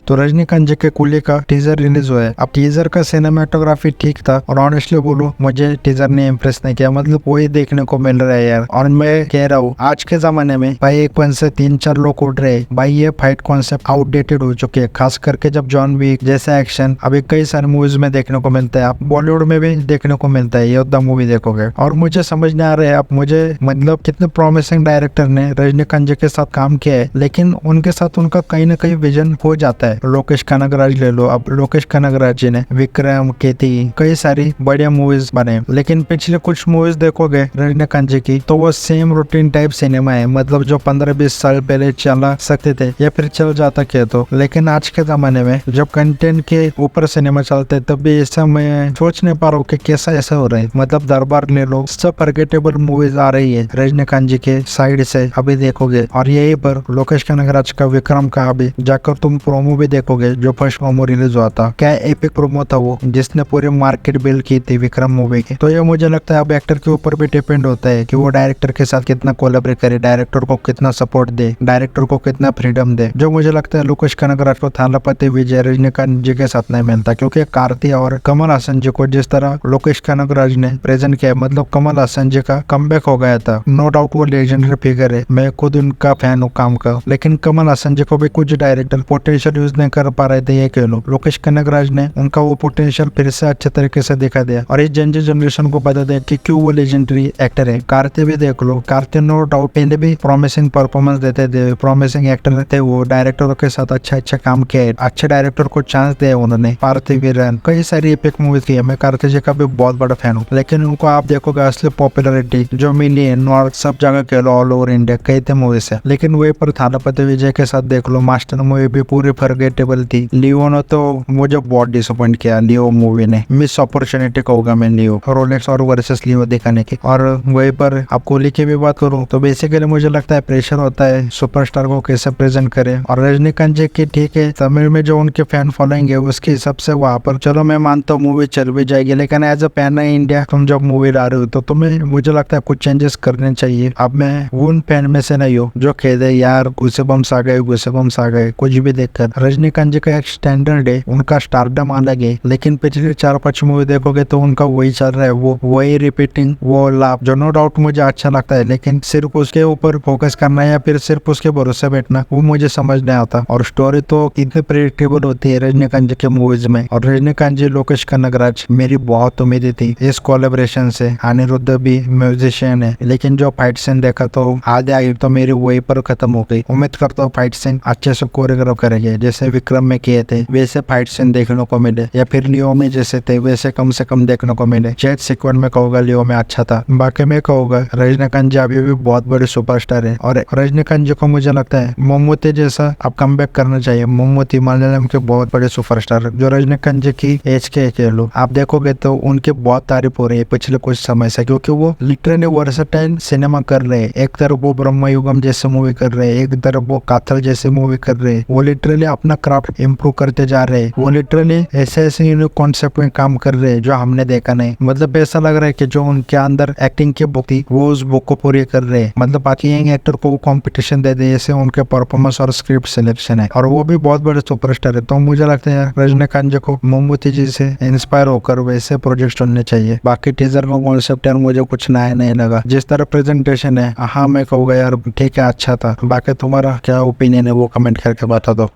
तो रजनीकांत जी के कूली का टीजर रिलीज हुआ है। अब टीजर का सिनेमाटोग्राफी ठीक था और ऑनेस्टली बोलूं मुझे टीजर ने इम्प्रेस नहीं किया, मतलब वही देखने को मिल रहा है यार। और मैं कह रहा हूँ आज के जमाने में भाई एक वन से 3-4 लोग उड़ रहे भाई, ये फाइट कॉन्सेप्ट आउटडेटेड हो चुके हैं, खास करके जब जॉन विक जैसा एक्शन अभी कई सारे मूवीज में देखने को मिलता है। आप बॉलीवुड में भी देखने को मिलता है, योद्धा मूवी देखोगे। और मुझे समझ नहीं आ रहा है आप मुझे मतलब कितने प्रॉमिसिंग डायरेक्टर ने रजनीकांत जी के साथ काम किया है, लेकिन उनके साथ उनका कहीं ना कहीं विजन हो जाता है। लोकेश कनगराज ले लो, अब लोकेश कनगराज जी ने विक्रम, केती कई सारी बढ़िया मूवीज बने, लेकिन पिछले कुछ मूवीज देखोगे रजनीकांत जी की तो वो सेम रूटीन टाइप सिनेमा है, मतलब जो 15-20 साल पहले चला सकते थे या फिर चल जाता क्या तो। लेकिन आज के जमाने में जब कंटेंट के ऊपर सिनेमा चलते तब भी ऐसा मैं सोच नहीं पा रहा हूँ कि कैसा ऐसा हो रहा है। मतलब दरबार ले लो, सब फॉरगेटेबल मूवीज आ रही है रजनीकांत जी के साइड से अभी देखोगे। और यही पर लोकेश कनगराज का विक्रम का अभी जाकर तुम प्रोमो भी देखोगे, जो फर्स्ट प्रोमो रिलीज हुआ था, क्या एपिक प्रोमो था वो, जिसने पूरी मार्केट बिल्ड की थी विक्रम मूवी की। तो ये मुझे लगता है अब एक्टर के ऊपर भी डिपेंड होता है कि वो डायरेक्टर के साथ कितना कोलैबोरेट करे, डायरेक्टर को कितना सपोर्ट दे, डायरेक्टर को कितना फ्रीडम दे। जो मुझे लगता है लोकेश कनगराज को थालापति विजय रजनीकांत जी के साथ नहीं मिलता, क्योंकि कार्ति और कमल हासन जी को जिस तरह लोकेश कनगराज ने प्रेजेंट किया, मतलब कमल हासन जी का कमबैक हो गया था। नो डाउट वो लेजेंडरी फिगर है, मैं खुद उनका फैन हूँ काम का, लेकिन कमल हासन जी को भी कुछ डायरेक्टर पोटेंशियल यूज नहीं कर पा रहे थे, ये कह लो। लोकेश कनगराज ने उनका वो पोटेंशियल फिर से अच्छे तरीके से दिखा दिया और इस जनरेशन को बता दिया कि क्यों वो लेजेंडरी एक्टर है। कार्ति भी देख लो, कार्ति नो डाउट पहले भी प्रॉमिसिंग परफॉर्मेंस देते थे, प्रॉमिसिंग एक्टर थे, वो डायरेक्टरों के साथ अच्छा काम किया है, अच्छे डायरेक्टर को चांस दिया उन्होंने। पार्थिवीरन कई सारी एपिक मूवीज की है, मैं कार्ति जी का भी बहुत बड़ा फैन हूँ, लेकिन उनको आप देखोगे असली पॉपुलरिटी जो मिली है नॉर्थ सब जगह कह लो, ऑल ओवर इंडिया कई थे मूवी से। लेकिन वही पर थालापति विजय के साथ देख लो, मास्टर मूवी भी पूरी फॉरगेटेबल थी। लियो ने तो मुझे बहुत डिसअपॉइंट किया, लियो मूवी ने मिस अपॉर्चुनिटी कहूंगा मैं लियो, रोलेक्स और वर्सेस लियो दिखाने की। और वहीं पर आप कोहली की भी बात करूं तो बेसिकली मुझे लगता है प्रेशर होता है सुपरस्टार को कैसे प्रेजेंट करे। और रजनीकांत जी की ठीक है तमिल में जो उनके फैन फॉलोइंग है उसके हिसाब से वहां पर चलो मैं मानता हूँ मूवी चल भी जाएगी, लेकिन एज अ पैन इंडिया तुम जब मूवी ला रहे हो तो तुम्हें मुझे लगता है कुछ चेंजेस करने चाहिए। अब मैं उन फैन में से नहीं हूँ जो कह दे यार गूसेबम्स आ गए कुछ भी देखकर। रजनीकांत जी का एक स्टैंडर्ड है, उनका स्टारडम अलग है, लेकिन पिछले 4-5 मूवी देखोगे तो उनका वही चल रहा है, वो वही रिपीटिंग, वो लाभ जो नो डाउट मुझे अच्छा लगता है, लेकिन सिर्फ उसके ऊपर फोकस करना या फिर सिर्फ उसके भरोसे बैठना वो मुझे समझ नहीं आता। और स्टोरी तो इतनी प्रेडिक्टेबल होती है रजनीकांत जी के मूवीज में। और रजनीकांत जी लोकेश कनगराज मेरी बहुत उम्मीद थी इस कोलेबोरेशन से। अनिरुद्ध भी म्यूजिशियन है, लेकिन जो फाइट सीन देखा तो आधे तो मेरी वही पर खत्म हो गई। उम्मीद करता हूँ फाइट सीन अच्छे से कोरियोग्राफ करेंगे, जैसे विक्रम में किए थे वैसे फाइट सीन देखने को मिले, या फिर लियो में जैसे थे वैसे कम से कम देखने को मिले। चैट सीक्वेंस में कहूंगा लियो में अच्छा था। बाकी में कहूंगा रजनीकांत जी अभी भी बहुत बड़े सुपरस्टार है, और रजनीकांत जी को मुझे लगता है मम्मूटी जैसा अब कमबैक करना चाहिए। मम्मूटी मलयालम के बहुत बड़े सुपरस्टार जो रजनीकांत जी की एज के लोग आप देखोगे तो उनकी बहुत तारीफ हो रही है पिछले कुछ समय से, क्योंकि वो लिटरली वर्सेटाइल सिनेमा कर रहे हैं। एक तरफ वो ब्रह्मयुगम जैसे मूवी कर रहे हैं, एक तरफ वो काथल जैसे मूवी कर रहे हैं। वो लिटरली अपना क्राफ्ट इम्प्रूव करते जा रहे हैं, वो लिटरली ऐसे यूनिक कॉन्सेप्ट में काम कर रहे हैं जो हमने देखा नहीं। मतलब ऐसा लग रहा है कि जो उनके अंदर एक्टिंग की बुक थी वो उस बुक को पूरी कर रहे हैं। मतलब बाकी यंग एक्टर को वो कॉम्पिटिशन दे दे जैसे उनके परफॉर्मेंस और स्क्रिप्ट सिलेक्शन है, और वो भी बहुत बड़े सुपरस्टार है। तो मुझे लगता है रजनीकांत जी को मम्मूटी जी से इंस्पायर होकर वैसे प्रोजेक्ट चुनने चाहिए। बाकी टीजर का कॉन्सेप्ट यार मुझे कुछ नया नहीं लगा, जिस तरह प्रेजेंटेशन है हाँ मैं कहूँगा यार ठीक है अच्छा था। बाकी तुम्हारा क्या ओपिनियन है वो कमेंट करके बता दो।